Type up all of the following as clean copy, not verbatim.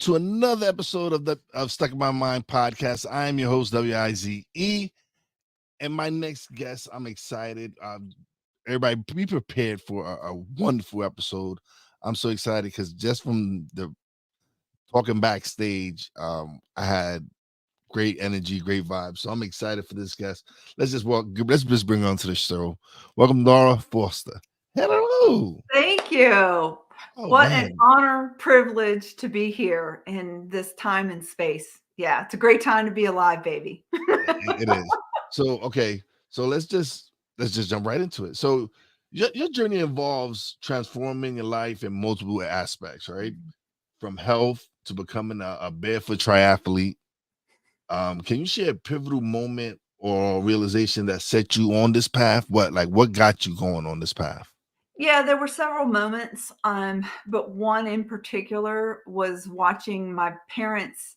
to another episode of Stuck in My Mind podcast. I am your host, WIZE, and my next guest, I'm excited. Everybody, be prepared for a wonderful episode. I'm so excited because just from the talking backstage, I had great energy, great vibes. So I'm excited for this guest. Let's just bring her on to the show. Welcome, Laura Foster. Hello. Thank you. Oh What an man, honor, privilege to be here in this time and space. Yeah, it's a great time to be alive, baby. it is. So okay, so let's just jump right into it. So your journey involves transforming your life in multiple aspects, right? From health to becoming a barefoot triathlete. Can you share a pivotal moment or realization that set you on this path? What got you going on this path? Yeah, there were several moments, but one in particular was watching my parents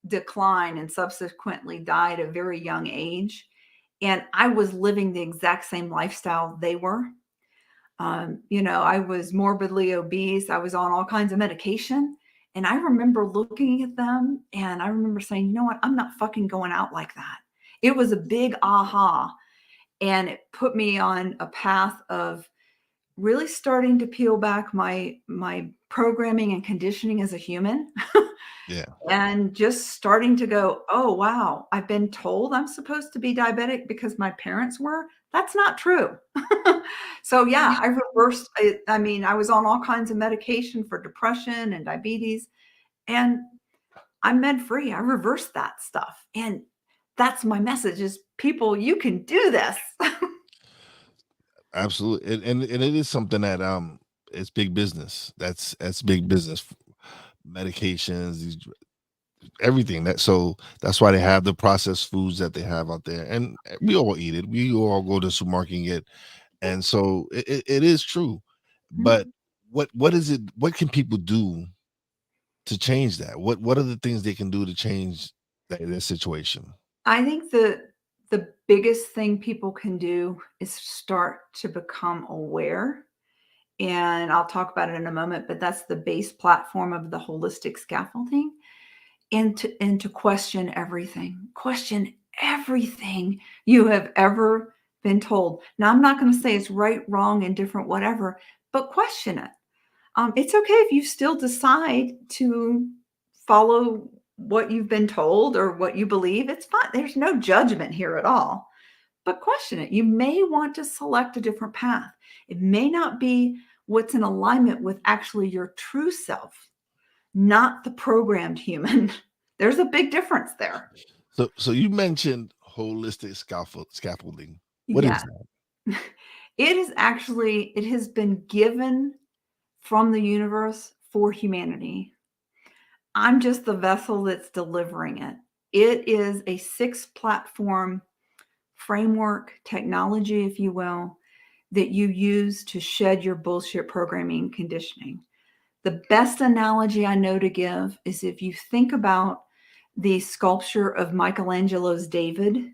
decline and subsequently die at a very young age. And I was living the exact same lifestyle they were. I was morbidly obese. I was on all kinds of medication. And I remember looking at them and I remember saying, you know what? I'm not fucking going out like that. It was a big aha. And it put me on a path of really starting to peel back my programming and conditioning as a human. Yeah. And just starting to go, oh, wow, I've been told I'm supposed to be diabetic because my parents were. That's not true. So, yeah, I reversed it. I mean, I was on all kinds of medication for depression and diabetes, and I'm med free. I reversed that stuff. And that's my message is people, you can do this. Absolutely, and it is something that it's big business. That's big business. Medications, everything that's why they have the processed foods that they have out there, and we all eat it. We all go to the supermarket and get, and so it is true. But what is it? What can people do to change that? What are the things they can do to change their situation? I think the biggest thing people can do is start to become aware. And I'll talk about it in a moment, but that's the base platform of the holistic scaffolding. And to question everything. Question everything you have ever been told. Now I'm not going to say it's right, wrong, indifferent, whatever, but question it. It's okay if you still decide to follow what you've been told or what you believe. It's fine. There's no judgment here at all. But question it. You may want to select a different path. It may not be what's in alignment with actually your true self, not the programmed human. There's a big difference there. So you mentioned holistic scaffolding. What is Yeah. that? It has been given from the universe for humanity. I'm just the vessel that's delivering it. It is a 6 platform framework, technology, if you will, that you use to shed your bullshit programming conditioning. The best analogy I know to give is if you think about the sculpture of Michelangelo's David,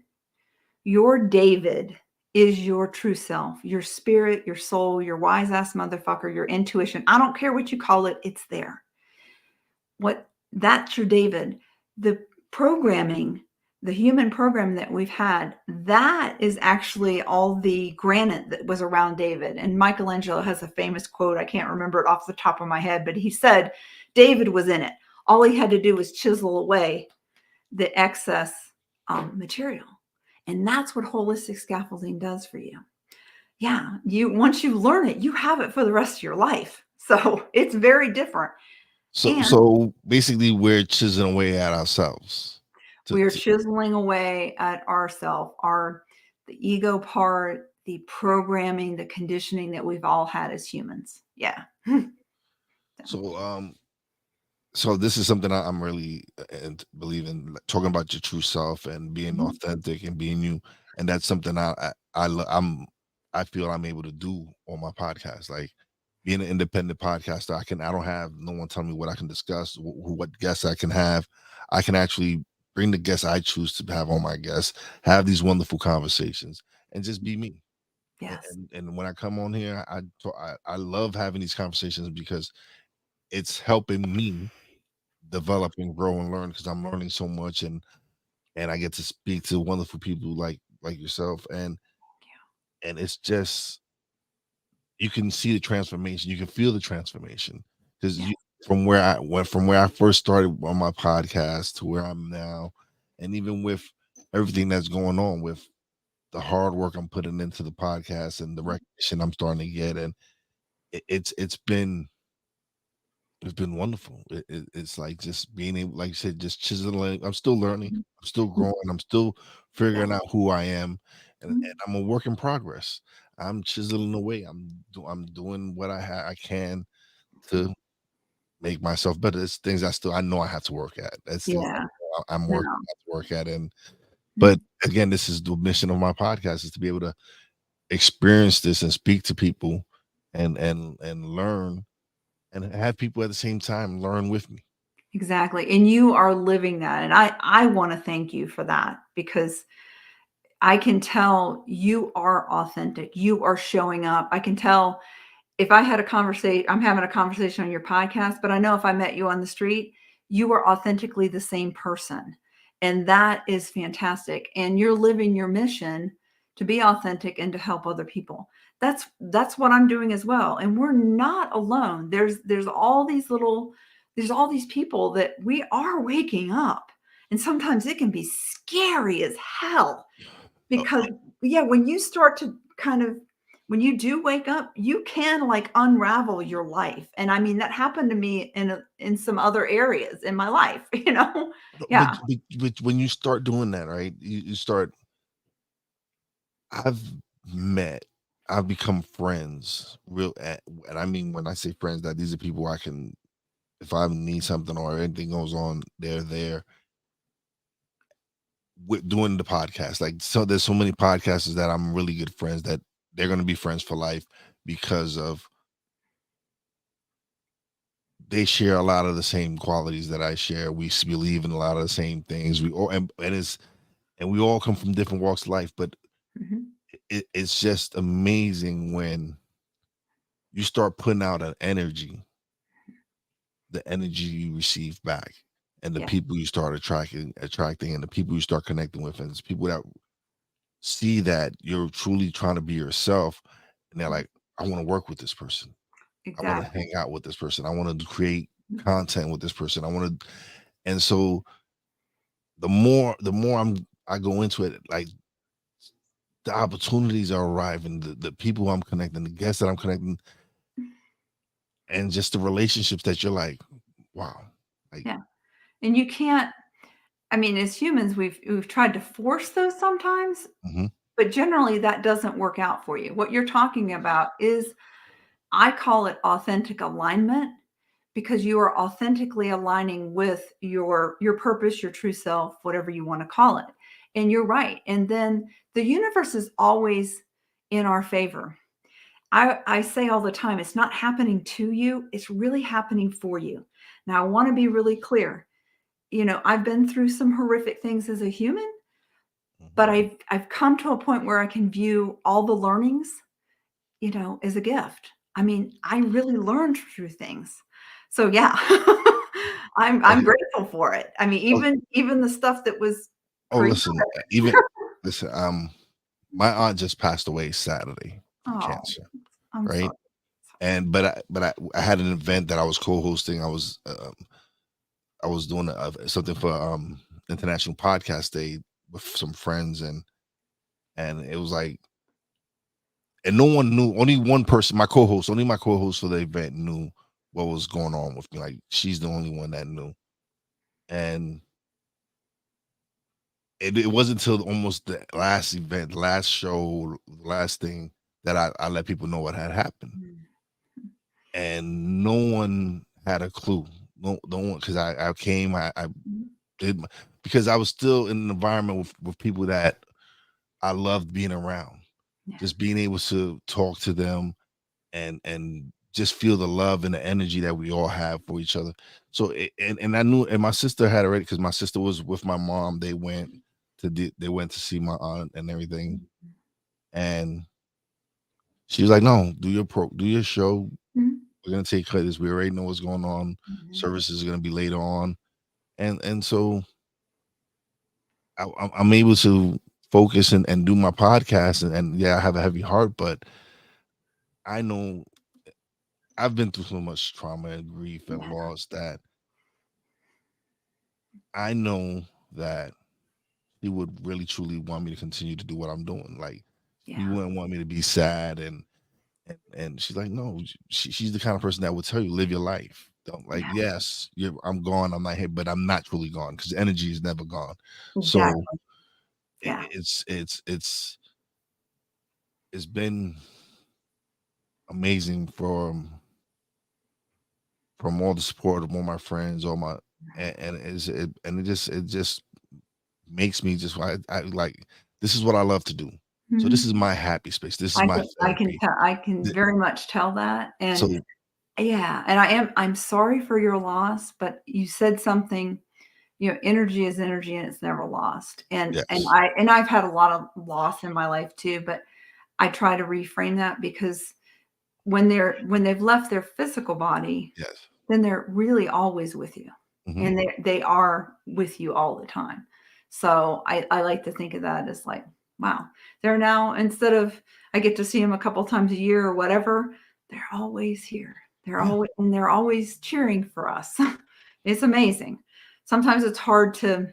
your David is your true self, your spirit, your soul, your wise ass motherfucker, your intuition. I don't care what you call it, it's there. What That's your David. The programming, the human program that we've had, that is actually all the granite that was around David. And Michelangelo has a famous quote. I can't remember it off the top of my head, but he said David was in it. All he had to do was chisel away the excess material. And that's what holistic scaffolding does for you. Yeah, you once you learn it, you have it for the rest of your life. So it's very different. So And so basically, we're chiseling away at ourselves. we are To chiseling away at ourself, the ego part, the programming, the conditioning that we've all had as humans. Yeah. so so this is something I'm really and believe in, like, talking about your true self and being Mhm. authentic and being you, and that's something I feel I'm able to do on my podcast. Like being an independent podcaster, I don't have no one tell me what I can discuss, what guests I can have. I can actually bring the guests I choose to have on my guests, have these wonderful conversations, and just be me. Yes. And when I come on here, I love having these conversations because it's helping me develop and grow and learn because I'm learning so much, and I get to speak to wonderful people like yourself, and it's just you can see the transformation, you can feel the transformation because Yeah. you from where I went from where I first started on my podcast to where I'm now, and even with everything that's going on with the hard work I'm putting into the podcast and the recognition I'm starting to get, and it's been wonderful. It's like just being able, like you said, just chiseling. I'm still learning. Mhm. I'm still Mhm. growing. I'm still Yeah. figuring out who I am, and Mhm. I'm a work in progress. I'm chiseling away. I'm doing what I can to make myself better. It's things I know I have to work at. That's things Yeah. I'm No. working I have to work at. And but Mhm. again, this is the mission of my podcast is to be able to experience this and speak to people and learn and have people at the same time learn with me. Exactly. And you are living that. And I want to thank you for that because I can tell you are authentic. You are showing up. I can tell if I had a conversation, I'm having a conversation on your podcast, but I know if I met you on the street, you are authentically the same person. And that is fantastic. And you're living your mission to be authentic and to help other people. That's what I'm doing as well. And we're not alone. There's all these people that we are waking up. And sometimes it can be scary as hell Uh, because yeah, when you start to kind of when you do wake up, you can like unravel your life. And I mean, that happened to me in some other areas in my life, you know? no, Yeah. but when you start doing that, right? You start. I've met, I've become friends, and I mean when I say friends, that these are people I can, if I need something or anything goes on, they're there with doing the podcast. Like so, there's so many podcasters that I'm really good friends that they're going to be friends for life because of they share a lot of the same qualities that I share. Believe in a lot of the same things. We all and we all come from different walks of life, but Mhm. it's just amazing when you start putting out an energy, the energy you receive back, and the Yeah. people you start attracting, and the people you start connecting with, and it's people that see that you're truly trying to be yourself, and they're like, I want to work with this person. I want to Exactly. hang out with this person. I want to create content with this person. I want to, and so the more I go into it, like the opportunities are arriving, the people I'm connecting, the guests that I'm connecting, and just the relationships that you're like, wow, like, Yeah. And you can't I mean, as humans, we've tried to force those sometimes, mhm, but generally that doesn't work out for you. What you're talking about is I call it authentic alignment because you are authentically aligning with your purpose, your true self, whatever you want to call it. And you're right. And then the universe is always in our favor. I say all the time, it's not happening to you, it's really happening for you. Now, I want to be really clear. You know, I've been through some horrific things as a human, mhm. but I've come to a point where I can view all the learnings, you know, as a gift. I mean, I really learned through things. So yeah, I'm grateful for it. I mean, Oh, even the stuff that was oh, pretty listen, even listen, my aunt just passed away Saturday from oh, cancer, I'm right? sorry. And but I had an event that I was co-hosting. I was doing something for International Podcast Day with some friends, and it was like, and no one knew. Only one person, only my co-host for the event knew what was going on with me. Like she's the only one that knew, and it wasn't until almost the last event, last show, last thing that I let people know what had happened, Mm, and no one had a clue. No one, because I came, I mhm. did because I was still in an environment with people that I loved being around, Yeah. just being able to talk to them and just feel the love and the energy that we all have for each other. So and I knew, and my sister had already, because my sister was with my mom. They went to see my aunt and everything, Mhm. and she was like, "No, do your show. Mhm. We're gonna take credits. We already know what's going on. Mhm. Services are gonna be later on." and so I'm able to focus and do my podcast, and yeah, I have a heavy heart, but I know I've been through so much trauma and grief and Yeah. loss that I know that he would really truly want me to continue to do what I'm doing. Like he Yeah. wouldn't want me to be sad and she's like, no, she's the kind of person that would tell you live your life. Don't like, Yeah. yes, I'm gone, I'm not here, but I'm not truly gone because energy is never gone. So Exactly. Yeah. it's been amazing from all the support of all my friends, all my and it just makes me just I like this is what I love to do. So this Mhm. is my happy space. This is my therapy. I can Th- very much tell that, and So yeah, and I'm sorry for your loss, but you said something, energy is energy and it's never lost. yes, And I've had a lot of loss in my life too, but I try to reframe that because when they've left their physical body, yes. then they're really always with you. Hmm. And they are with you all the time. So I like to think of that as like, wow, they're now, instead of I get to see them a couple times a year or whatever, they're always here. Yeah. They're always cheering for us. It's amazing. Sometimes it's hard to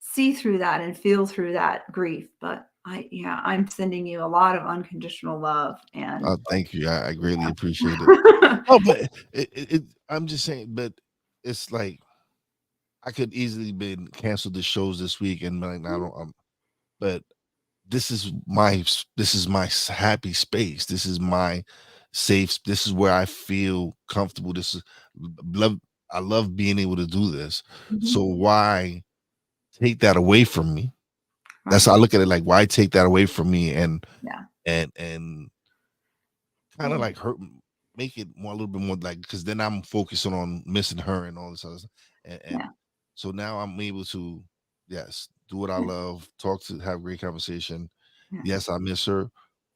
see through that and feel through that grief, but I'm sending you a lot of unconditional love and Thank you. I greatly appreciate it. yeah. Oh, but I'm just saying, but it's like I could easily been canceled the shows this week and be like, I don't. But this is my happy space. This is my safe. This is where I feel comfortable. This is love. I love being able to do this. So Mhm. why take that away from me? That's Right. how I look at it. Like why take that away from me Yeah. and kind of Yeah. like hurt, make it more a little bit more like because then I'm focusing on missing her and all this other stuff. And Yeah. so now I'm able to, yes, do what I Yeah. love, talk to have great conversation. Yeah. Yes, I miss her.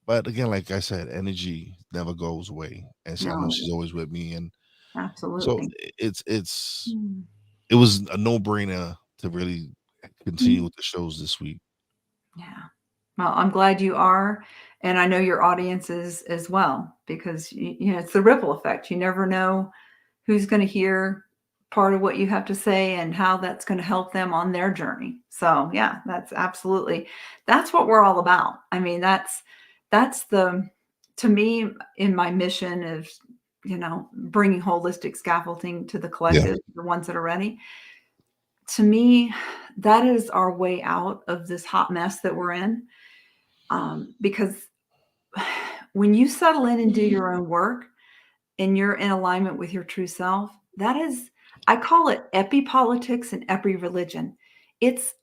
But again, like I said, energy never goes away. And I know No, she's always with me. And so absolutely. Mm. it was a no-brainer to really continue Mhm. with the shows this week. Yeah. Well, I'm glad you are, and I know your audience is as well because it's the ripple effect. You never know who's going to hear part of what you have to say and how that's going to help them on their journey. So, yeah, that's what we're all about. I mean, that's the to me in my mission of bringing holistic scaffolding to the Yeah. collective, the ones that are ready. To me, that is our way out of this hot mess that we're in. Because when you settle in and do your own work and you're in alignment with your true self, that is, I call it epi-politics and epi-religion. It's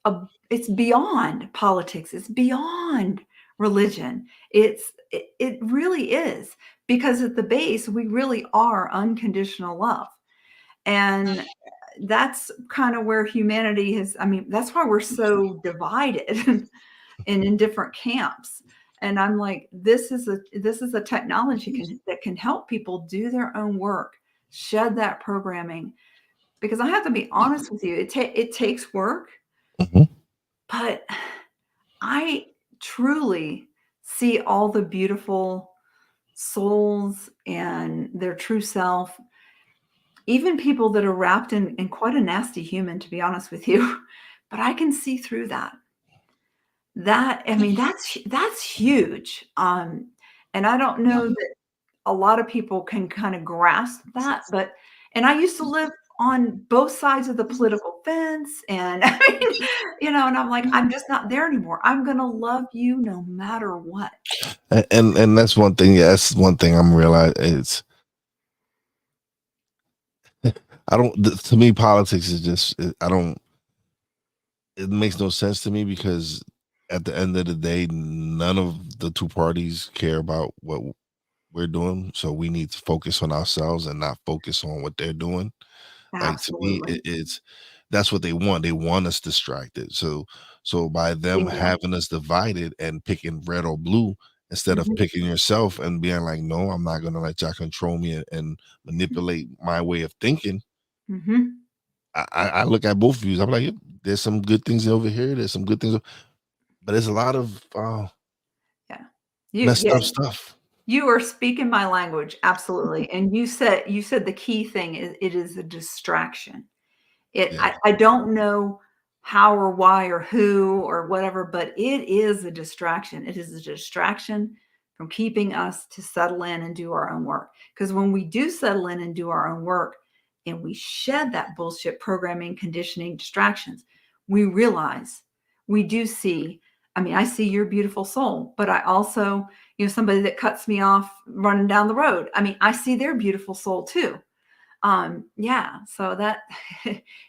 beyond politics. It's beyond religion. It really is, because at the base we really are unconditional love. And that's kind of where humanity has, I mean, that's why we're so divided and in different camps. And I'm like, this is a technology that can help people do their own work, shed that programming. Because I have to be honest with you, it takes work, Mhm. but I truly see all the beautiful souls and their true self, even people that are wrapped in quite a nasty human, to be honest with you. But I can see through that. That I mean, that's huge. And I don't know that a lot of people can kind of grasp that, but and I used to live on both sides of the political fence, and I mean, and I'm like, I'm just not there anymore. I'm gonna love you no matter what. And that's one thing. Yeah, that's one thing I'm realizing. It's I don't. To me, politics is just. I don't. It makes no sense to me because at the end of the day, none of the two parties care about what we're doing. So we need to focus on ourselves and not focus on what they're doing. Like to me, Absolutely. it's that's what they want. They want us distracted. So by them Bingo. having us divided and picking red or blue instead of Mhm, picking yourself and being like, no, I'm not gonna let y'all control me and manipulate my way of thinking. mhm. I look at both views. I'm like, "Yep, there's some good things over here. There's some good things, but there's a lot of Yeah. messed Yeah, up stuff." you are speaking my language, absolutely. And you said the key thing is it is a distraction. Yeah. I don't know how or why or who or whatever, but it is a distraction. It is a distraction from keeping us to settle in and do our own work. Because when we do settle in and do our own work and we shed that bullshit programming, conditioning, distractions, we realize we do see. I mean, I see your beautiful soul, but I also, somebody that cuts me off running down the road. I mean, I see their beautiful soul too. Yeah, so that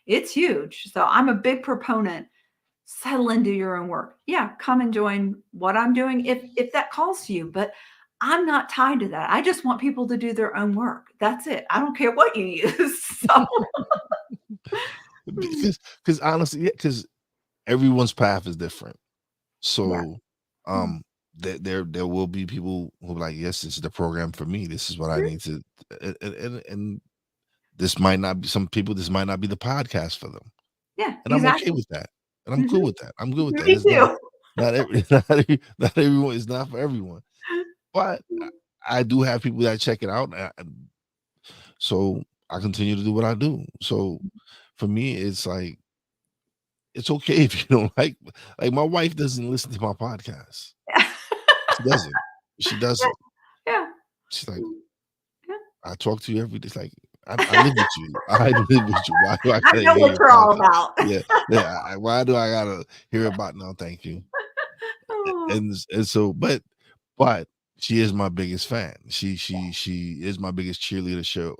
it's huge. So I'm a big proponent. Settle into your own work. Yeah, come and join what I'm doing if that calls to you. But I'm not tied to that. I just want people to do their own work. That's it. I don't care what you use. So Because honestly, yeah, because everyone's path is different. yeah. So, Mm. there will be people who are like, yes, this is the program for me. This is what I need to, and this might not be some people. This might not be the podcast for them, Yeah, and I'm okay exactly. with that. And I'm cool Mhm. with that. I'm good with that. Me It's too. not every not everyone. It's not for everyone. But I do have people that check it out, so I continue to do what I do. So for me, it's like it's okay if you don't like my wife doesn't listen to my podcast. She doesn't. She doesn't. Yeah. She's like, Mm, yeah. I talk to you every day. It's like I live with you. I live with you. Why do I I gotta know hear what your you're all podcast? about. Yeah, yeah. Why do I gotta hear about no? Thank you. Oh. And so, but she is my biggest fan. She is my biggest cheerleader. Show.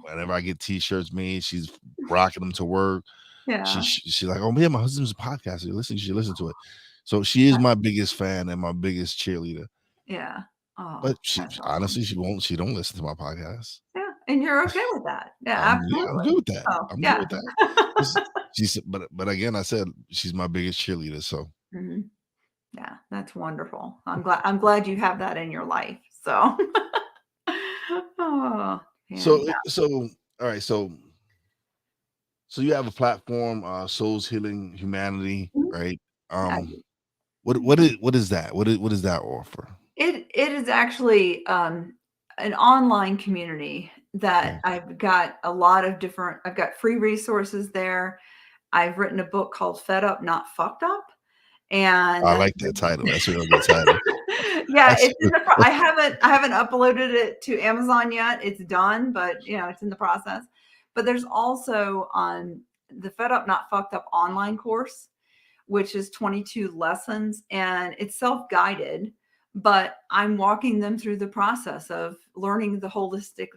Whenever I get T-shirts made, she's rocking them to work. Yeah. She's like, oh man, my husband's a podcaster. You should listen to it. So she is my biggest fan and my biggest cheerleader. Yeah. Oh, But she that's awesome. honestly, she don't listen to my podcast. Yeah, and you're okay with that. Yeah, I'm absolutely. good with that. Oh, I'm good yeah. with that. She's but again, I said she's my biggest cheerleader. So Mhm. Yeah, that's wonderful. I'm glad you have that in your life. So Oh, fantastic. so all right, so you have a platform, Souls Healing Humanity, Mhm. right? Yeah. Um, what is that? What is that offer? It is actually, an online community that Okay. I've got free resources there. I've written a book called Fed Up, Not Fucked Up, and I like that title. That's a real good title. yeah, That's it's in the I haven't uploaded it to Amazon yet. It's done, but it's in the process. But there's also on the Fed Up Not Fucked Up online course, which is 22 lessons and it's self-guided, but I'm walking them through the process of learning the holistic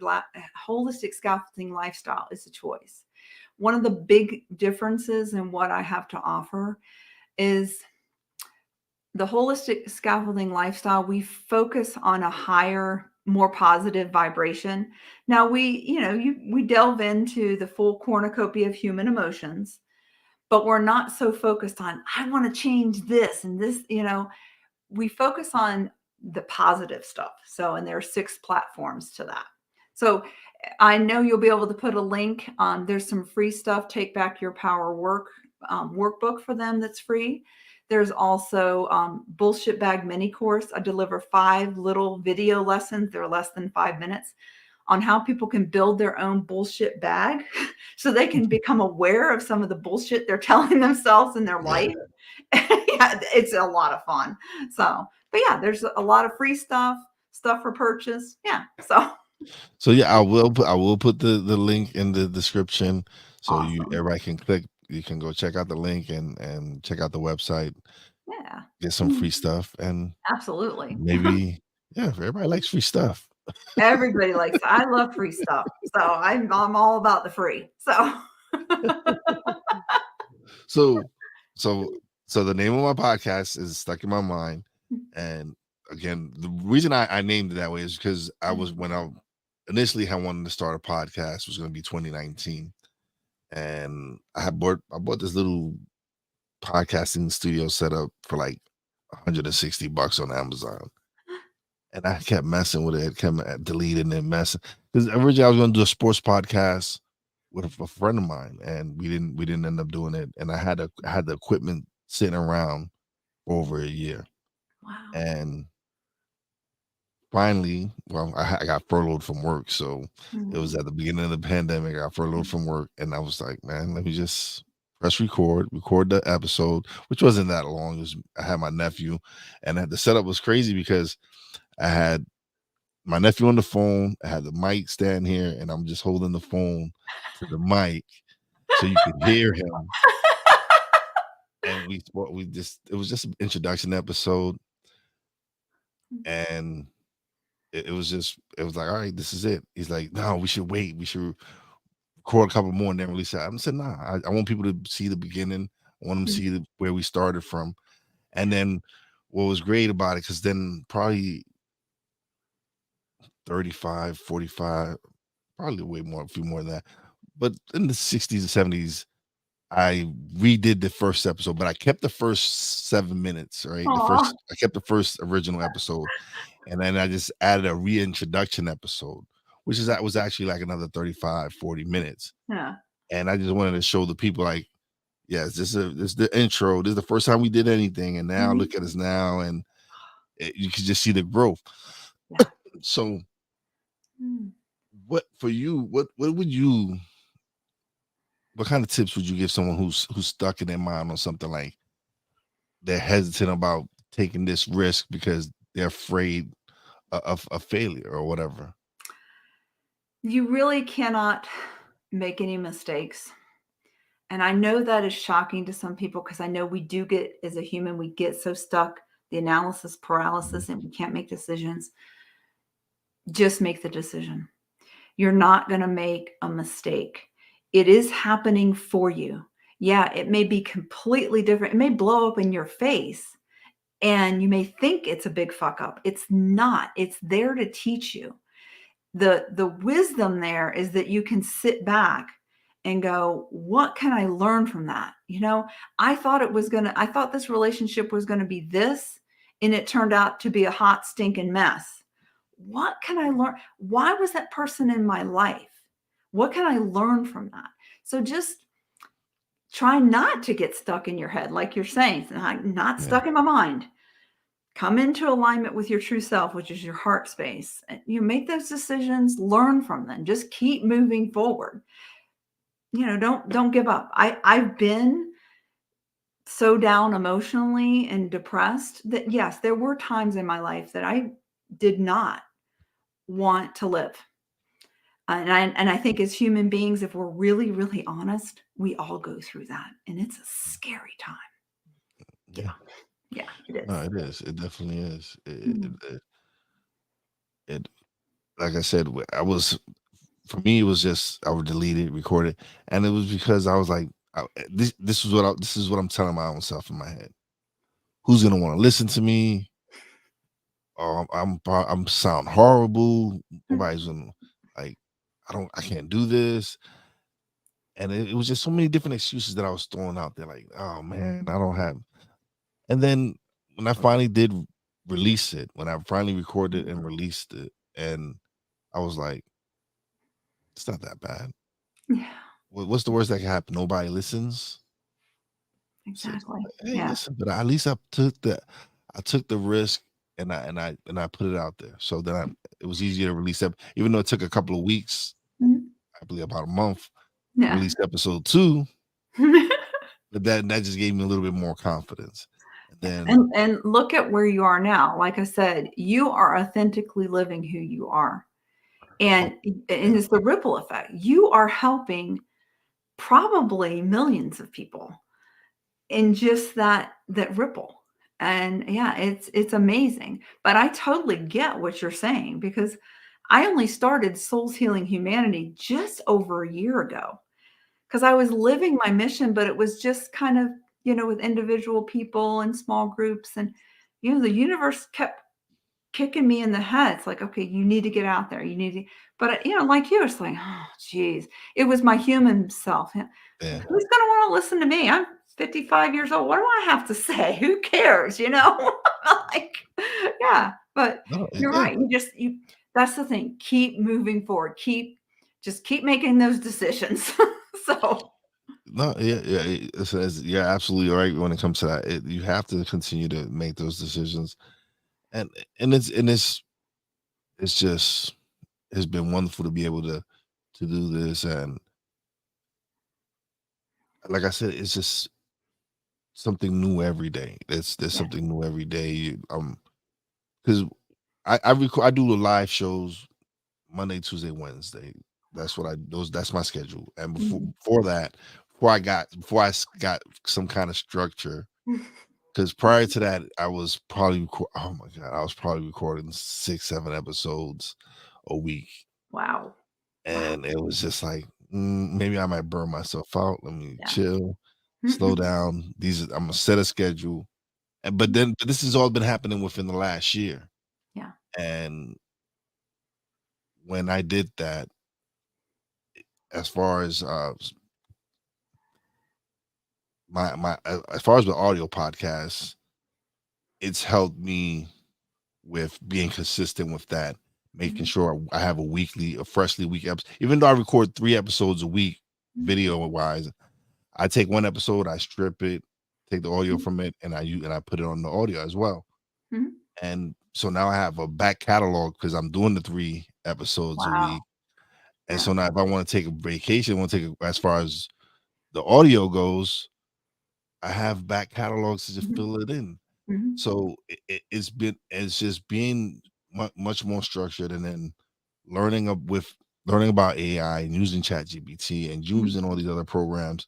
scaffolding lifestyle is a choice. One of the big differences in what I have to offer is the holistic scaffolding lifestyle. We focus on a higher, more positive vibration. Now we delve into the full cornucopia of human emotions, but we're not so focused on, I want to change this and this. We focus on the positive stuff. So, and there are 6 platforms to that. So I know you'll be able to put a link. There's some free stuff. Take Back Your Power workbook for them that's free. There's also Bullshit Bag mini course. I deliver 5 little video lessons. They're less than 5 minutes on how people can build their own bullshit bag so they can become aware of some of the bullshit they're telling themselves in their Yeah. life. Yeah, it's a lot of fun. So, but yeah, there's a lot of free stuff for purchase. Yeah. So So yeah, I will put the link in the description so you awesome. everybody can click. You can go check out the link and check out the website, Yeah. get some Mm, free stuff, and absolutely. maybe yeah, if everybody likes free stuff. Everybody likes I love free stuff. So I'm all about the free. So So so so the name of my podcast is stuck in my mind, and again, the reason I named it that way is because I was when I initially had wanted to start a podcast was going to be 2019, and I bought this little podcasting studio set up for like $160 on Amazon. And I kept messing with it, kept deleting and messing. Because originally I was going to do a sports podcast, with a friend of mine, and we didn't end up doing it. And I had the equipment sitting around for over a year, Wow. and finally, well, I got furloughed from work, so it was Mm, at the beginning of the pandemic. I got furloughed from work, and I was like, man, let me just press record the episode, which wasn't that long. It was, I had my nephew, and the setup was crazy because I had my nephew on the phone. I had the mic stand here, and I'm just holding the phone to the mic so you could hear him. And we just it was just an introduction episode, and it was just it was like, all right, this is it. He's like, no, we should wait. We should record a couple more and then release it. I said, nah, I want people to see the beginning. I want them to mm, see where we started from. And then what was great about it, because then probably 35, 45, probably way more, a few more than that. But in the 60s and 70s, I redid the first episode, but I kept the first 7 minutes, right? aw, I kept the first original episode, and then I just added a reintroduction episode, which is that was actually like another 35, 40 minutes. yeah. And I just wanted to show the people like, yes, this is the intro. This is the first time we did anything, and now Mhm. look at us now, and you can just see the growth. Yeah. So, Mm. what for you? What would you? What kind of tips would you give someone who's stuck in their mind on something like they're hesitant about taking this risk because they're afraid of failure or whatever? You really cannot make any mistakes. And I know that is shocking to some people because I know we do get, as a human, we get so stuck, the analysis paralysis, and we can't make decisions. Just make the decision. You're not going to make a mistake. It is happening for you. Yeah, it may be completely different. It may blow up in your face and you may think it's a big fuck up. It's not. It's there to teach you. The wisdom there is that you can sit back and go, what can I learn from that? I thought this relationship was going to be this, and it turned out to be a hot stinking mess. What can I learn? Why was that person in my life? What can I learn from that? So just try not to get stuck in your head, like you're saying, not Yeah, stuck in my mind. Come into alignment with your true self, which is your heart space. You make those decisions, learn from them, just keep moving forward. Don't give up. I've been so down emotionally and depressed that yes, there were times in my life that I did not want to live. And I think as human beings, if we're really, really honest, we all go through that. And it's a scary time. yeah. Yeah, it No, is. it is. It definitely is. Mm. It like I said, I was for me. It was just I would delete it, record it, and it was because I was like, this is what I'm telling my own self in my head. Who's gonna want to listen to me? Oh, I'm sound horrible. Nobody's gonna like. I can't do this. And it was just so many different excuses that I was throwing out there. Like, oh man, I don't have. And then when I finally did release it, when I finally recorded and released it, and I was like, it's not that bad. Yeah, What's the worst that can happen? Nobody listens. So, exactly. hey, Yeah. listen, but at least I took the risk, and I put it out there. So then it was easier to release up, even though it took a couple of weeks, Mhm. I believe about a month to Yeah. release episode 2, but that just gave me a little bit more confidence. And then And look at where you are now. Like I said, you are authentically living who you are. oh, And yeah, it's the ripple effect. You are helping probably millions of people in just that ripple. And yeah, it's amazing. But I totally get what you're saying because I only started Souls Healing Humanity just over a year ago because I was living my mission, but it was just kind of, with individual people and small groups. And, the universe kept kicking me in the head. It's like, okay, you need to get out there. You need to, but like you, it's like, oh, geez, it was my human self. Yeah, yeah. who's going to want to listen to me? I'm 55 years old. What do I have to say? Who cares? Like, yeah, but No, you're yeah, right. That's the thing. Keep moving forward. Keep just keep making those decisions. So No, yeah, yeah, you're absolutely right when it comes to that. You have to continue to make those decisions, and it's just it's been wonderful to be able to do this, and like I said, it's just something new every day. There's yeah. something new every day. Because I do the live shows Monday, Tuesday, Wednesday. That's what I those that's my schedule. And Mhm. before that, before got some kind of structure, because prior to that, I was probably oh my god, I was probably recording 6, 7 episodes a week, Wow. Wow. and it was just like maybe I might burn myself out. Let me Yeah. chill, slow down. I'm gonna set a schedule, and but this has all been happening within the last year, Yeah. and when I did that, as far as as far as the audio podcast, it's helped me with being consistent with that, making Mhm. sure I have a freshly week episode. Even though I record 3 episodes a week, Mhm. video wise, I take one episode, I strip it, take the audio Mhm. from it, and I put it on the audio as well. Mhm. And so now I have a back catalog because I'm doing the 3 episodes a Wow. week. And Yeah. so now if I want to take a vacation, want to take as far as the audio goes, I have back catalogs to just Mhm. fill it in. Mhm. So it's just being much more structured, and then learning learning about AI and using ChatGPT and Mhm. using all these other programs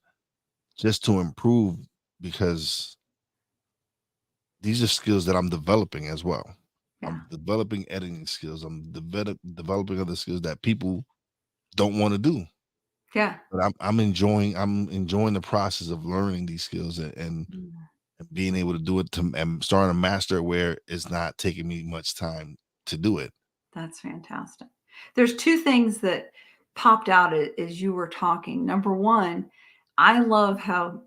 just to improve, because these are skills that I'm developing as well. Yeah. I'm developing editing skills. I'm developing other skills that people don't want to do. Yeah. But I'm enjoying the process of learning these skills, Mm. and being able to do it and starting to master it where it's not taking me much time to do it. That's fantastic. There's two things that popped out as you were talking. Number one, I love how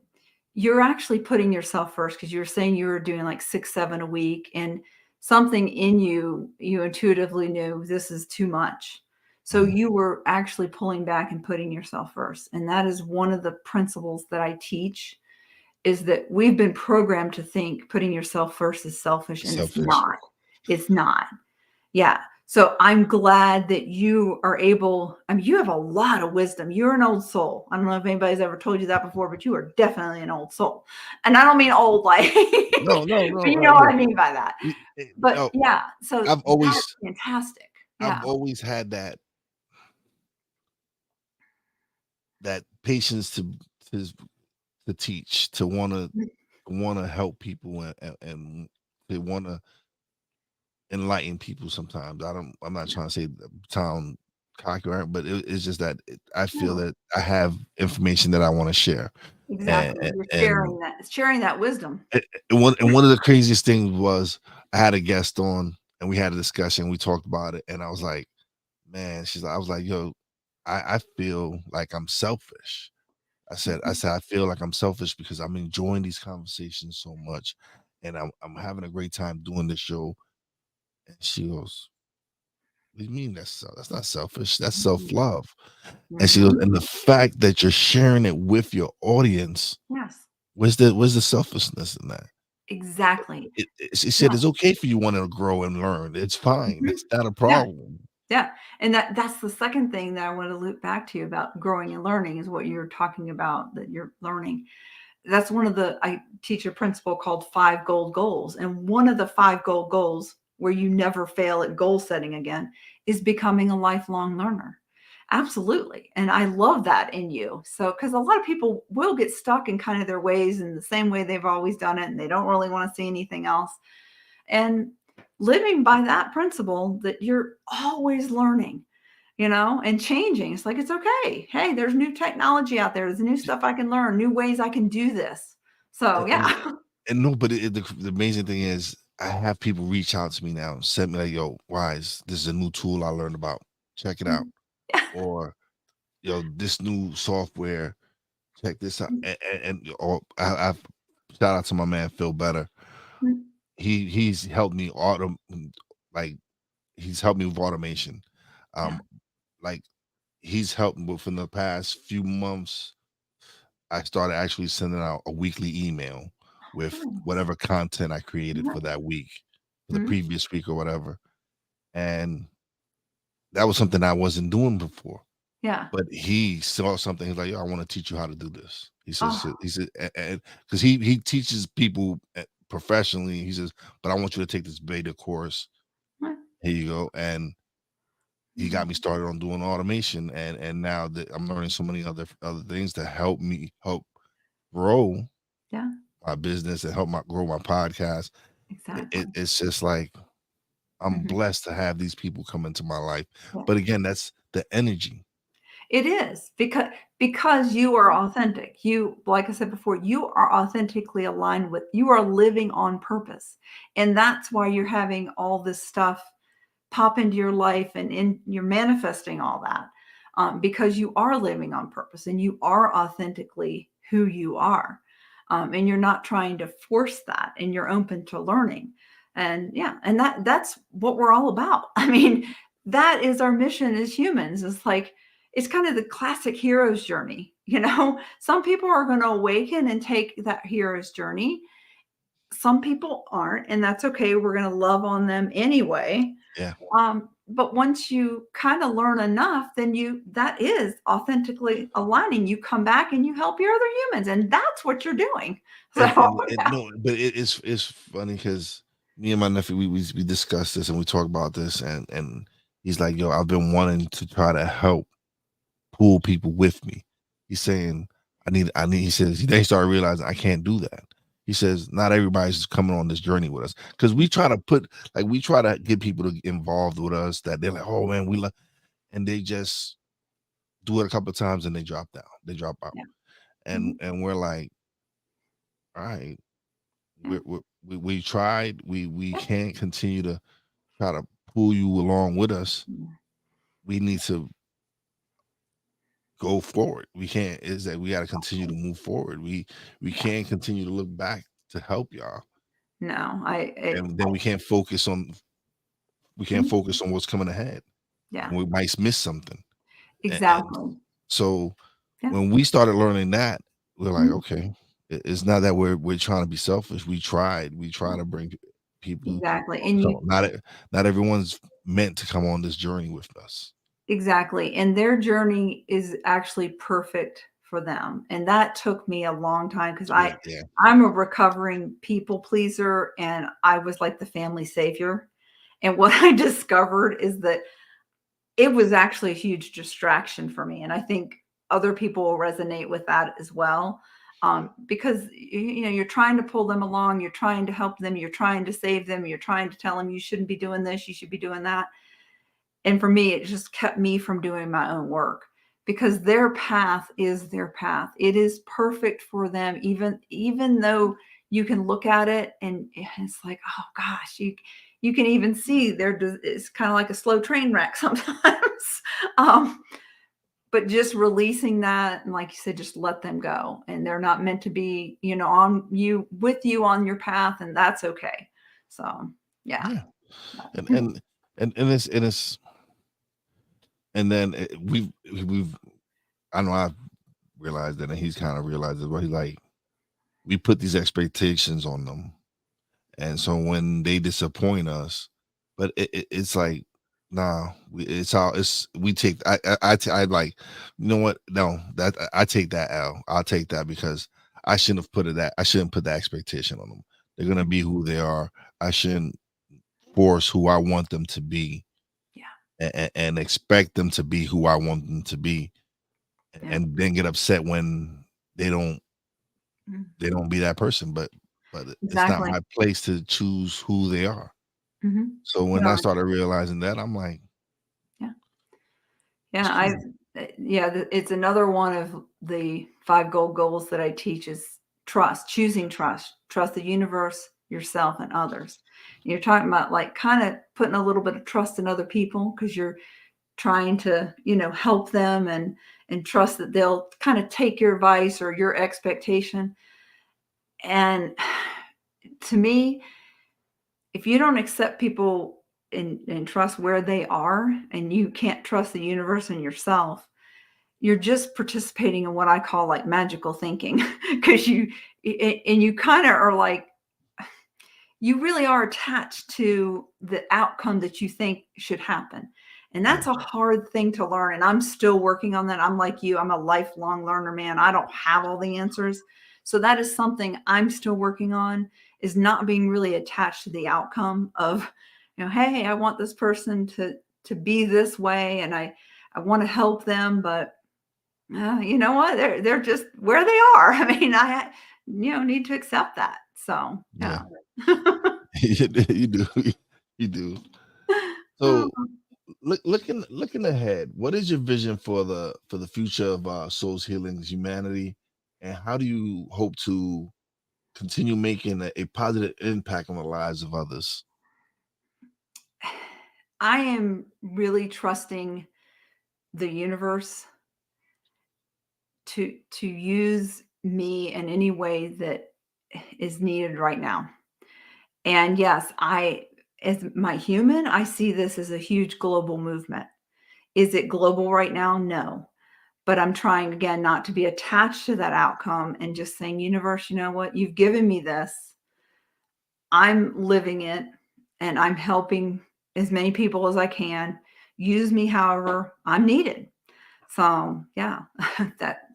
you're actually putting yourself first because you were saying you were doing like 6, 7 a week, and something in you, you intuitively knew this is too much. So Mhm. you were actually pulling back and putting yourself first. And that is one of the principles that I teach is that we've been programmed to think putting yourself first is selfish, and it's Selfish. not. It's not. Yeah. So I'm glad that you are able. I mean, you have a lot of wisdom. You're an old soul. I don't know if anybody's ever told you that before, but you are definitely an old soul. And I don't mean old like, No, no, but no, you know what look, I mean by that. But no, yeah, so I've that's always fantastic. I've Yeah. always had that patience to to teach, to want to help people, and to want to enlighten people. Sometimes I'm not trying to say sound cocky, or but it's just that I feel No, that I have information that I want to share, and exactly. You're and sharing that wisdom. one of the craziest things was I had a guest on, and we had a discussion. We talked about it, and I was like, man, I was like, yo, I feel like I'm selfish. Mhm. I feel like I'm selfish because I'm enjoying these conversations so much, and I'm having a great time doing this show. And she goes, "What do you mean that's not selfish? That's self Mhm. love." And she goes, Mhm. "And the fact that you're sharing it with your audience, Yes, where's the selfishness in that?" exactly. She said, Yeah. "It's okay for you wanting to grow and learn. It's fine. Mhm. It's not a Yeah. problem." Yeah, and that's the second thing that I want to loop back to you about growing and learning is what you're talking about that you're learning. That's one of the I teach a principle called 5 gold goals, and one of the 5 gold goals where you never fail at goal setting again is becoming a lifelong learner. Absolutely, and I love that in you. So, because a lot of people will get stuck in kind of their ways in the same way they've always done it, and they don't really want to see anything else. And living by that principle that you're always learning, and changing. It's like, it's okay. Hey, there's new technology out there. There's new stuff I can learn, new ways I can do this. So, And and, yeah. and no, but the amazing thing is, I have people reach out to me now and send me like, "Yo, Wise, this is a new tool I learned about. Check it out." Yeah. Or, "Yo, this new software, check this out." Or I've shout out to my man Phil Better. He's helped me like he's helped me with automation. Yeah. Um, like he's helped within the past few months. I started actually sending out a weekly email with Nice. whatever content I created for Nice. that week, for the Mhm. previous week or whatever. And that was something I wasn't doing before. Yeah. But he saw something. He's like, "Yo, I want to teach you how to do this." Oh, He said, because he teaches people professionally. He says, "But I want you to take this beta course. right. Here you go." And he got Mhm. me started on doing automation, and now that I'm learning so many other things to help me help grow Yeah, my business and help my grow my podcast. exactly. It's just like I'm Mhm. blessed to have these people come into my life. Yeah. But again, that's the energy. It is because you are authentic. You, like I said before, you are authentically aligned with, you are living on purpose. And that's why you're having all this stuff pop into your life, and you're manifesting all that, because you are living on purpose and you are authentically who you are, and you're not trying to force that, and you're open to learning. And yeah, and that's what we're all about. I mean, that is our mission as humans. It's like, it's kind of the classic hero's journey. Some people are going to awaken and take that hero's journey. Some people aren't, and that's okay. We're going to love on them anyway. Yeah. But once you kind of learn enough, then that is authentically aligning. You come back and you help your other humans, and that's what you're doing. So And yeah, no, but it's funny because me and my nephew we discussed this and we talk about this, and he's like, "Yo, I've been wanting to try to help pull people with me." He's saying, I need." He says they started realizing I can't do that. He says not everybody's coming on this journey with us because we try to get people to get involved with us that they're like, "Oh man, we love," and they just do it a couple of times and they drop down, they drop out, yeah, and mhm, and we're like, all right, yeah, we tried. We can't continue to try to pull you along with us. yeah, We need to go forward. We can't. Is that we got to continue to move forward. We yeah. can't continue to look back to help y'all, No, and then we can't mhm, focus on what's coming ahead, yeah, and we might miss something. And exactly. so Yeah, when we started learning that, we're like, mhm, okay, it's not that we're trying to be selfish. We try to bring people. exactly. And So not everyone's meant to come on this journey with us. exactly. And their journey is actually perfect for them. And that took me a long time because Yeah, yeah, I'm a recovering people pleaser, and I was like the family savior. And what I discovered is that it was actually a huge distraction for me. And I think other people will resonate with that as well. Because you're trying to pull them along, you're trying to help them, you're trying to save them, you're trying to tell them you shouldn't be doing this, you should be doing that. And for me, it just kept me from doing my own work, because their path is their path. It is perfect for them, even though you can look at it and it's like, oh gosh, you can even see it's kind of like a slow train wreck sometimes. um, but just releasing that, and like you said, just let them go, and they're not meant to be, on you, with you on your path, and that's okay. So yeah. yeah. And and and it's and then we've I know I've realized that, and he's kind of realized it. But he's like, we put these expectations on them, and so when they disappoint us, but it's like, nah, it's all it's we take. I like, you know what? No, that I take that L. I'll take that because I shouldn't have put it that. I shouldn't put that expectation on them. They're gonna be who they are. I shouldn't force who I want them to be, Yeah. and expect them to be who I want them to be, Yeah. and then get upset when they don't Mhm. they don't be that person. But it's not Exactly. my place to choose who they are. Mhm. So when I No, started realizing that, I'm like, yeah. it's Yeah, cool. it's another one of the 5 goals that I teach is trust, choosing trust. Trust the universe, yourself, and others. You're talking about, like, kinda putting a little bit of trust in other people because 'cause you're trying to, help them, and trust that they'll kinda take your advice or your expectation. And to me, if you don't accept people and trust where they are, and you can't trust the universe and yourself, you're just participating in what I call like magical thinking because you kind of are like, you really are attached to the outcome that you think should happen. And Yeah. that's a hard thing to learn. And I'm still working on that. I'm like you, I'm a lifelong learner, man. I don't have all the answers. So that is something I'm still working on, is not being really attached to the outcome of, hey, I want this person to be this way, and I want to help them, but you know what? They're just where they are. I mean, I need to accept that. So Yeah. yeah. You do. You do. Oh, So looking ahead, what is your vision for the future of Souls Healing's humanity, and how do you hope to continue making a positive impact on the lives of others? I am really trusting the universe to use me in any way that is needed right now. And yes, as my human, I see this as a huge global movement. Is it global right now? No. But I'm trying again not to be attached to that outcome and just saying, universe, you know what? You've given me this. I'm living it, and I'm helping as many people as I can. Use me however I'm needed. So yeah, that,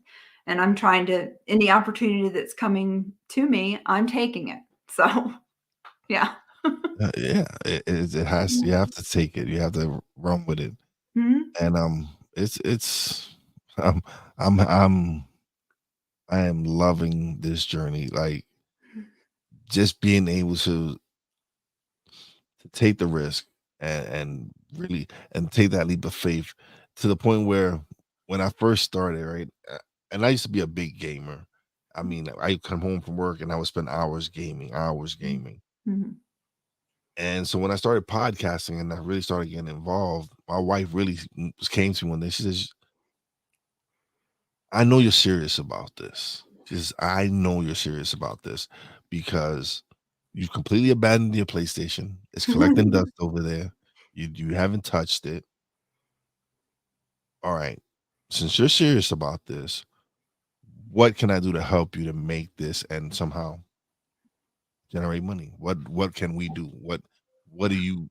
and I'm trying to, any opportunity that's coming to me, I'm taking it. So yeah. Yeah, it has. You have to take it. You have to run with it. Mhm. And it's um I'm I am loving this journey. Like, just being able to take the risk and really and take that leap of faith, to the point where when I first started, right, and I used to be a big gamer. I mean, I come home from work and I would spend hours gaming, hours gaming. Mhm. And so when I started podcasting and I really started getting involved, my wife really came to me one day. She says, "I know you're serious about this." She says, "I know you're serious about this because you completely abandoned your PlayStation. It's collecting dust over there. You haven't touched it. All right. Since you're serious about this, what can I do to help you to make this and somehow generate money? What can we do? What do you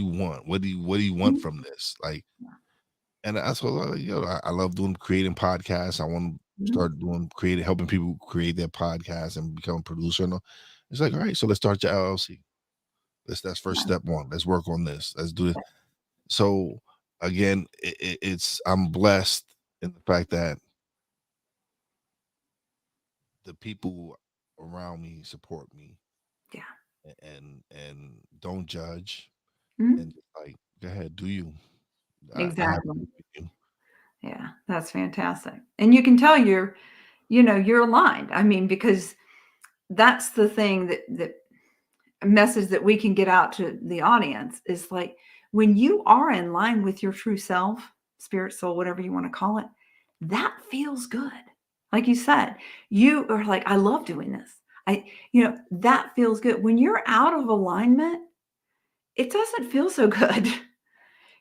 want? What do you want Mhm. from this?" Like, and I told her, I love doing creating podcasts. I want to Mhm. start doing creating, helping people create their podcasts and become a producer. And all. It's like, all right, so let's start your LLC. That's first Yeah. step one. Let's work on this. Let's do it. So again, it's I'm blessed in the fact that the people around me support me Yeah. and don't judge, Mhm. and just like, go ahead, do you. I have Exactly. faith in you. Yeah, that's fantastic. And you can tell you're aligned. I mean, because that's the thing that a message that we can get out to the audience is like, when you are in line with your true self, spirit, soul, whatever you want to call it, that feels good. Like you said, you are like, I love doing this. That feels good. When you're out of alignment, it doesn't feel so good.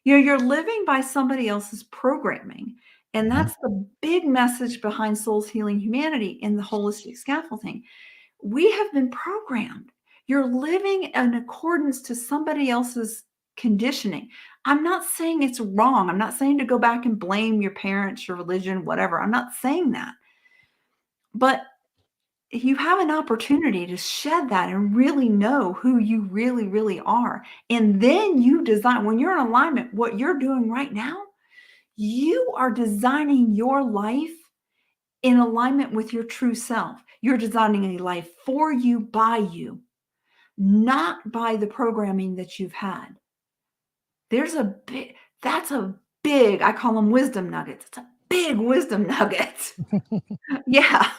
You're living by somebody else's programming. And Mhm. that's the big message behind Souls Healing Humanity in the holistic scaffolding. We have been programmed. You're living in accordance to somebody else's conditioning. I'm not saying it's wrong. I'm not saying to go back and blame your parents, your religion, whatever. I'm not saying that. But you have an opportunity to shed that and really know who you really, really are. And then you design, when you're in alignment, what you're doing right now, you are designing your life in alignment with your true self. You're designing a life for you, by you, not by the programming that you've had. There's a big, that's a big, I call them wisdom nuggets. It's a big wisdom nugget. Yeah.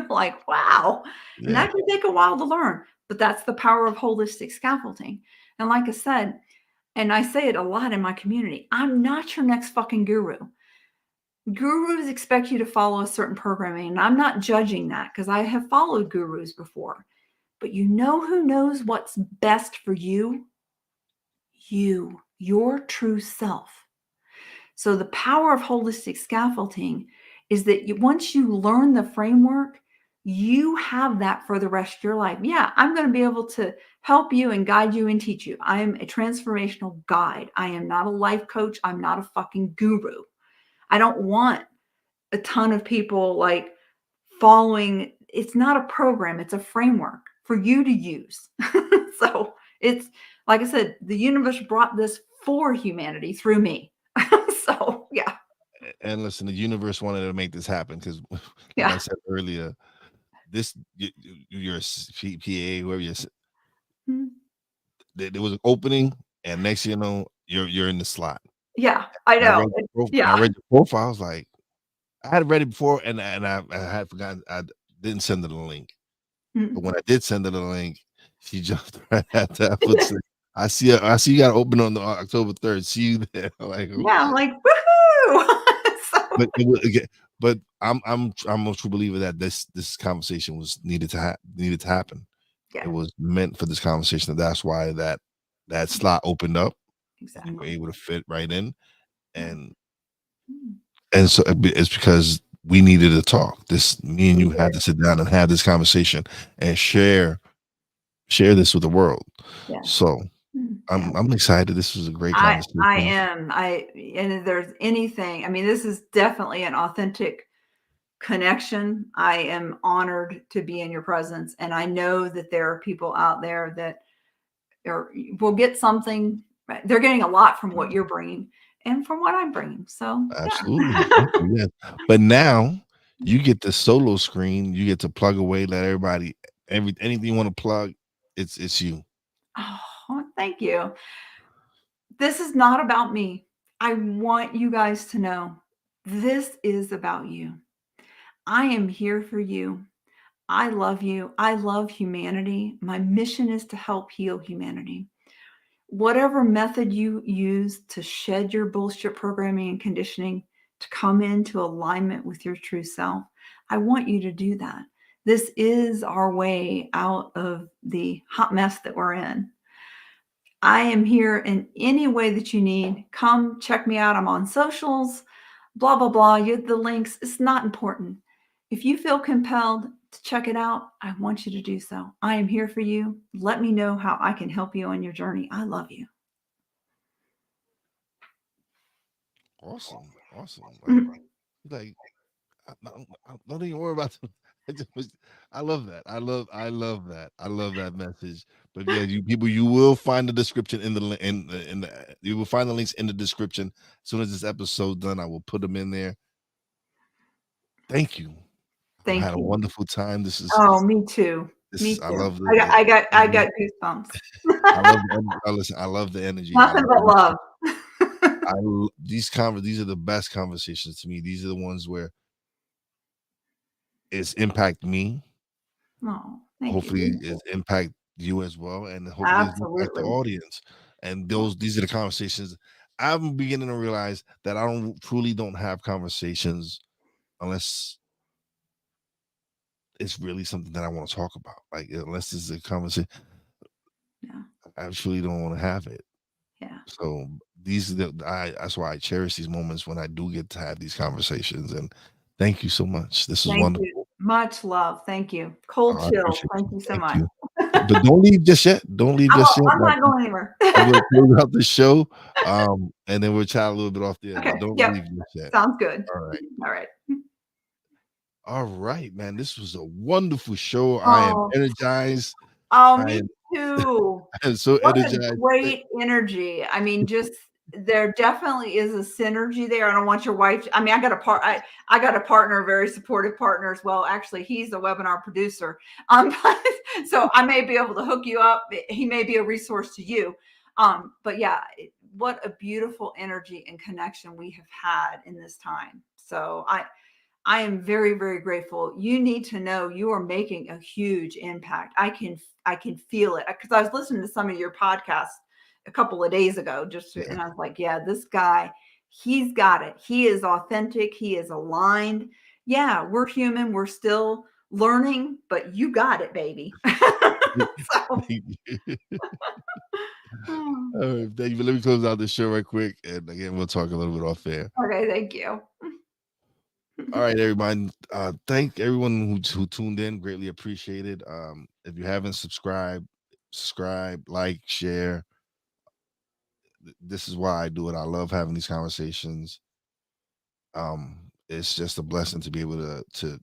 Like, wow. And Yeah. that can take a while to learn, but that's the power of holistic scaffolding. And like I said, and I say it a lot in my community, I'm not your next fucking guru. Gurus expect you to follow a certain programming, and I'm not judging that because I have followed gurus before. But you know who knows what's best for you? You, your true self. So the power of holistic scaffolding is that once you learn the framework, you have that for the rest of your life. Yeah, I'm going to be able to help you and guide you and teach you. I am a transformational guide. I am not a life coach. I'm not a fucking guru. I don't want a ton of people like following. It's not a program, it's a framework for you to use. So it's like I said, the universe brought this for humanity through me. So yeah, And listen, the universe wanted to make this happen because, like I yeah. said earlier, this your PA, whoever you're, Mm. there was an opening, and next thing you know, you're in the slot. Yeah, I And know. I Yeah. read your profile. I was like, I had read it before, and I had forgotten. I didn't send her the link, but Mm. when I did send her the link, she jumped right at that foot. I see her. I see you got to open on the October 3rd. See you there. Like, Yeah, okay. like woohoo. So But it was, again, but I'm a true believer that this conversation was needed to happen. It yeah, was meant for this conversation. That's why that slot opened up. You were exactly. able to fit right in, Yeah. and Mm. so it's because we needed to talk. This me and We you did. had to sit down and have this conversation and share this with the world. Yes. So Yeah. I'm excited. This was a great I conversation. am. And if there's anything, I mean, this is definitely an authentic connection. I am honored to be in your presence. And I know that there are people out there that will get something. Right? They're getting a lot from what you're bringing and from what I'm bringing. So, Absolutely. yeah. Thank you. Yeah. But now you get the solo screen. You get to plug away, let everybody anything you want to plug, it's you. Oh, thank you. This is not about me. I want you guys to know this is about you. I am here for you. I love you. I love humanity. My mission is to help heal humanity. Whatever method you use to shed your bullshit programming and conditioning to come into alignment with your true self, I want you to do that. This is our way out of the hot mess that we're in. I am here in any way that you need. Come check me out. I'm on socials, blah, blah, blah. You the links. It's not important. If you feel compelled to check it out, I want you to do so. I am here for you. Let me know how I can help you on your journey. I love you. Awesome. Awesome. Mhm. Like don't even worry about I just I love that. I love that. I love that message. But yeah, you people, you will find the description in the you will find the links in the description. As soon as this episode done, I will put them in there. Thank you. I've Thank had a you. wonderful time. Oh, me too. This Me is I too. love the I energy. got goosebumps. I love the listen, I love the energy. Nothing but love. These are the best conversations to me. These are the ones where it's impact me. Oh, thank you. Hopefully it impact you as well, and hopefully it's impact the Absolutely. audience. And these are the conversations I'm beginning to realize that I don't have conversations unless it's really something that I want to talk about. Like unless it's a conversation, Yeah. I truly don't want to have it. Yeah. So that's why I cherish these moments when I do get to have these conversations. And thank you so much. This was Thank you. wonderful. Much love. Thank you. Cold I chill. appreciate Thank you. you so Thank much. you. But don't leave just yet. Don't leave just yet. I'm not going anywhere. I'm gonna close out the show, and then we'll chat a little bit off there. But Okay. don't Yep. leave just yet. Sounds good. All right. All right. All right, man. This was a wonderful show. I am Oh, energized. oh, I me am, too. I am so What a energized. great energy. I mean, just there definitely is a synergy there. I don't want your wife. I mean, I got a partner, a very supportive partner as well. Actually, he's a webinar producer. So I may be able to hook you up. He may be a resource to you. But yeah, what a beautiful energy and connection we have had in this time. So I am very, very grateful. You need to know you are making a huge impact. I can feel it because I was listening to some of your podcasts a couple of days ago, Yeah. and I was like, yeah, this guy, he's got it. He is authentic. He is aligned. Yeah, we're human. We're still learning, but you got it, baby. So, Thank you. All right, thank you. But let me close out the show right quick, and again, we'll talk a little bit off air. okay, thank you. All right, everybody. Thank everyone who tuned in. Greatly appreciated. If you haven't subscribed, subscribe, like, share. This is why I do it. I love having these conversations. It's just a blessing to be able to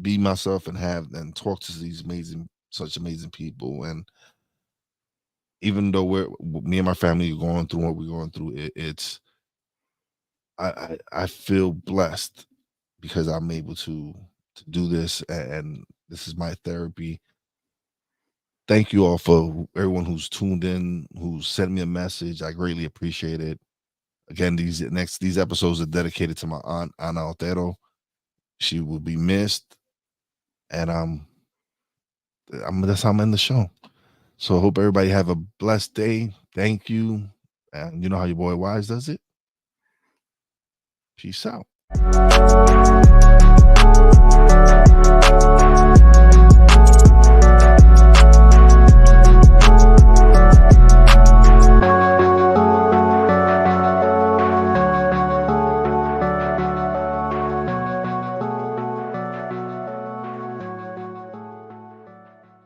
be myself and have and talk to these such amazing people. And even though me and my family are going through what we're going through, it's I feel blessed because I'm able to do this, and this is my therapy. Thank you all for everyone who's tuned in, who's sent me a message. I greatly appreciate it. Again, these episodes are dedicated to my aunt Ana Otero. She will be missed, and that's how I'm in the show. So I hope everybody have a blessed day. Thank you, and you know how your boy Wise does it. Peace out.